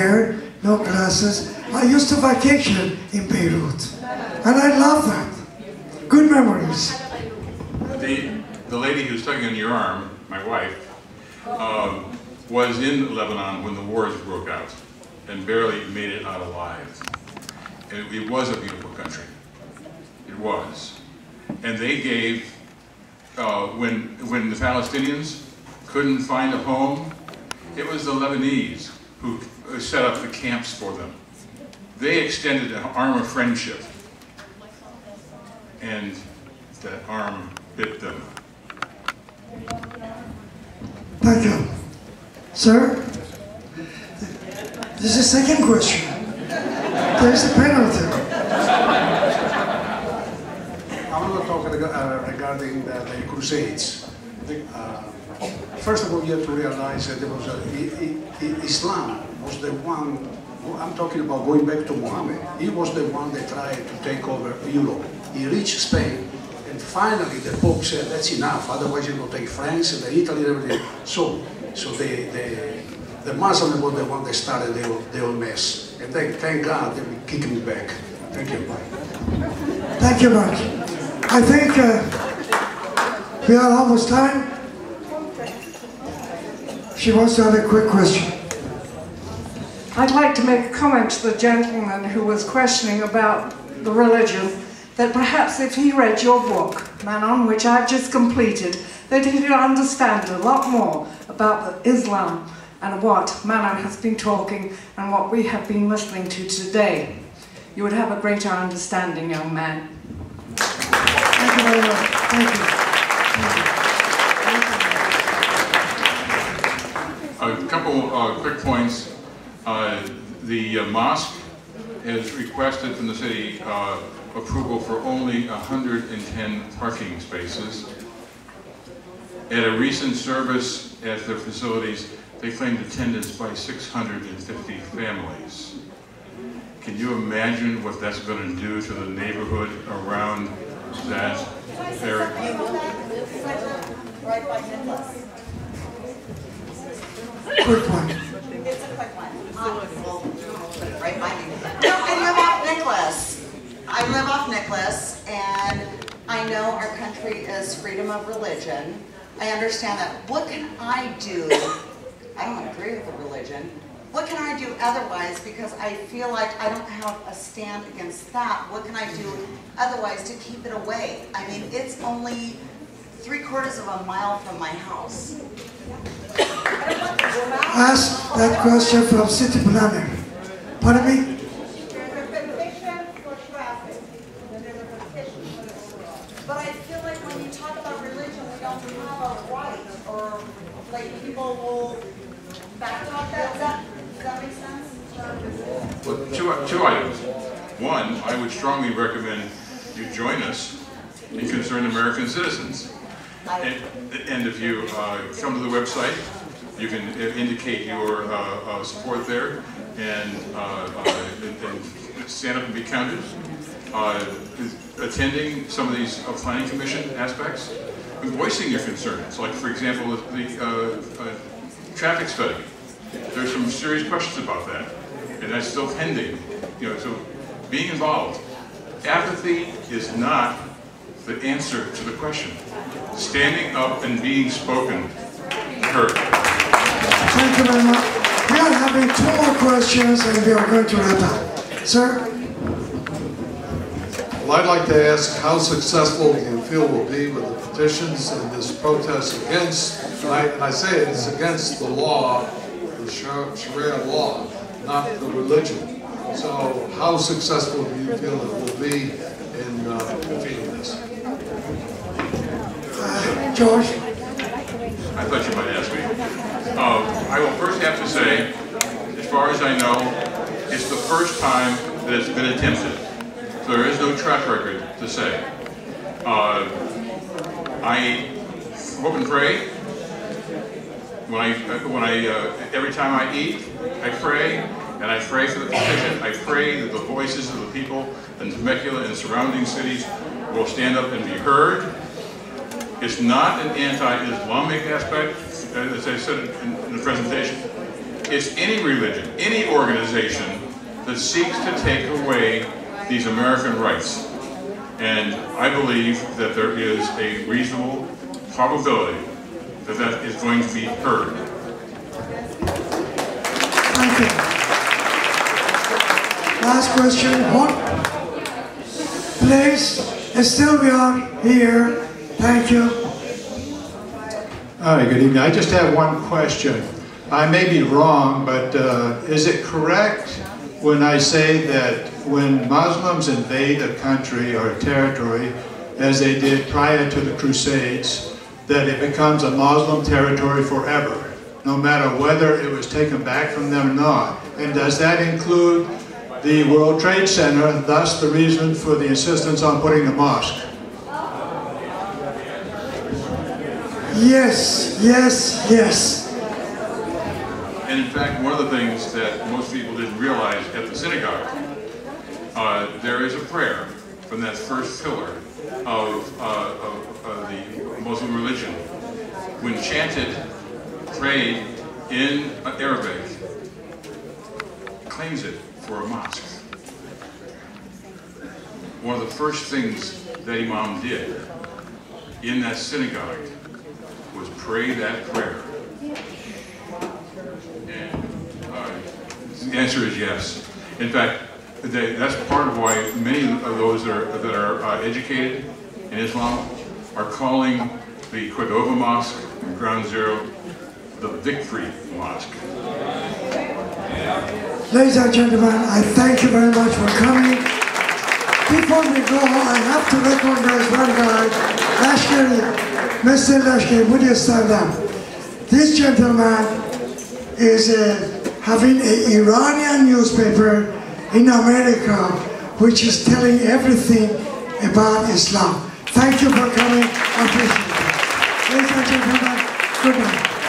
there, no classes. I used to vacation in Beirut, and I love that. Good memories. The lady who's tugging on your arm, my wife, was in Lebanon when the wars broke out and barely made it out alive. And it was a beautiful country. It was. And they gave, when the Palestinians couldn't find a home, it was the Lebanese who set up the camps for them. They extended an arm of friendship, and that arm bit them. Thank you. Sir, this is the second question. There's a penalty. I want to talk regarding the Crusades. First of all, you have to realize that there was Islam was the one. I'm talking about going back to Muhammad. He was the one that tried to take over Europe. He reached Spain, and finally the Pope said, "That's enough. Otherwise, you will take France and Italy and everything." So the Muslims were the one that started the whole mess. And thank God that we kicked him back. Thank you. Thank you much. I think we are almost time. She wants to have a quick question. I'd like to make a comment to the gentleman who was questioning about the religion, that perhaps if he read your book, Manon, which I've just completed, that he would understand a lot more about Islam and what Manon has been talking and what we have been listening to today. You would have a greater understanding, young man. Thank you very much. Thank you. A couple quick points. The mosque has requested from the city approval for only 110 parking spaces. At a recent service at their facilities, they claimed attendance by 650 families. Can you imagine what that's going to do to the neighborhood around that area? Right by Nicholas. Quick one. It's a quick one. Right by me. No, I live off Nicholas. I live off Nicholas, and I know our country is freedom of religion. I understand that. What can I do? I don't agree with the religion. What can I do otherwise? Because I feel like I don't have a stand against that. What can I do otherwise to keep it away? I mean, it's only 3/4 of a mile from my house. Ask that question from city planner. Pardon me? But I feel like when you talk about religion, we don't have a right, or like people will backtalk that. Does that make sense? Well, two items. One, I would strongly recommend you join us in Concerned American Citizens. And if you come to the website, you can indicate your support there and stand up and be counted. Attending some of these planning commission aspects and voicing your concerns. Like, for example, the traffic study. There's some serious questions about that, and that's still pending. You know, so being involved. Apathy is not the answer to the question. Standing up and being spoken heard. Thank you very much. We are having 2 more questions and we are going to wrap up. Sir? Well, I'd like to ask how successful you feel will be with the petitions and this protest against, and I say it's against the law, the Sharia law, not the religion. So how successful do you feel it will be in defeating this? George? I thought you might ask me. I will first have to say, as far as I know, it's the first time that it's been attempted. So there is no track record to say. I hope and pray. Every time I eat, I pray, and I pray for the petition. I pray that the voices of the people in Temecula and the surrounding cities will stand up and be heard. It's not an anti-Islamic aspect, as I said in the presentation. it's any religion, any organization that seeks to take away these American rights. And I believe that there is a reasonable probability that that is going to be heard. Thank you. Last question. What? Please, still we are here. Thank you. Hi, good evening. I just have one question. I may be wrong, but is it correct when I say that when Muslims invade a country or a territory, as they did prior to the Crusades, that it becomes a Muslim territory forever, no matter whether it was taken back from them or not? And does that include the World Trade Center, thus the reason for the insistence on putting a mosque? Yes, yes, yes. And in fact, one of the things that most people didn't realize at the synagogue, there is a prayer from that first pillar of the Muslim religion. When chanted, prayed in Arabic, claims it for a mosque. One of the first things that Imam did in that synagogue was pray that prayer. And the answer is yes. In fact, that's part of why many of those that are educated in Islam are calling the Cordova Mosque, Ground Zero, the Victory Mosque. Ladies and gentlemen, I thank you very much for coming. Before we go, I have to recognize one guy, Lashkari. Mr. Lashkari, would you stand up? This gentleman is having an Iranian newspaper in America, which is telling everything about Islam. Thank you for coming. I appreciate it. Ladies and gentlemen, good night.